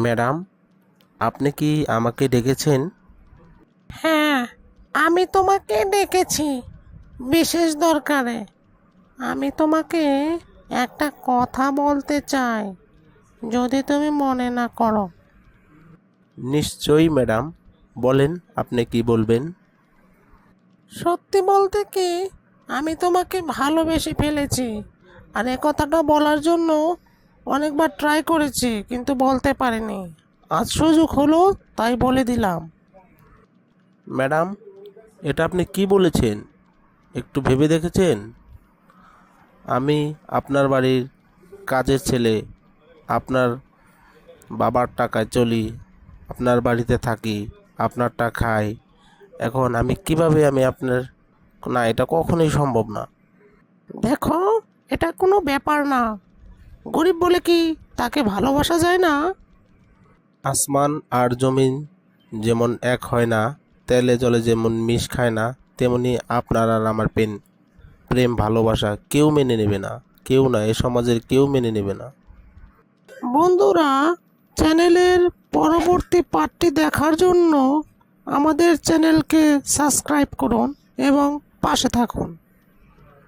Madam, আপনি কি আমাকে ডেকেছেন? হ্যাঁ, আমি তোমাকে ডেকেছি বিশেষ দরকারে। আমি তোমাকে একটা কথা বলতে চাই, যদি তুমি মনে না করো। নিশ্চয়ই ম্যাডাম, বলেন আপনি কি বলবেন। সত্যি বলতে কি, আমি তোমাকে ভালোবেসে ফেলেছি। আর এ কথাটা বলার জন্য অনেকবার ট্রাই করেছি, কিন্তু বলতে পারিনি। আজ সুযোগ হলো, তাই বলে দিলাম। ম্যাডাম, এটা আপনি কি বলেছেন? একটু ভেবে দেখেছেন? আমি আপনার বাড়ির কাজের ছেলে, আপনার বাবার টাকায় চলি, আপনার বাড়িতে থাকি, আপনারটা খাই। এখন আমি কিভাবে আপনার, না, এটা কখনোই সম্ভব না। দেখো, এটা কোনো ব্যাপার না। গরিব বলে কি তাকে ভালোবাসা যায় না? আসমান আর জমিন যেমন এক হয় না, তেলে জলে যেমন মিশ খায় না, তেমনি আপনার আর আমার প্রেম ভালোবাসা কেউ মেনে নেবে না। কেউ না, এ সমাজের কেউ মেনে নেবে না। বন্ধুরা, চ্যানেলের পরবর্তী পার্টটি দেখার জন্য আমাদের চ্যানেলকে সাবস্ক্রাইব করুন এবং পাশে থাকুন।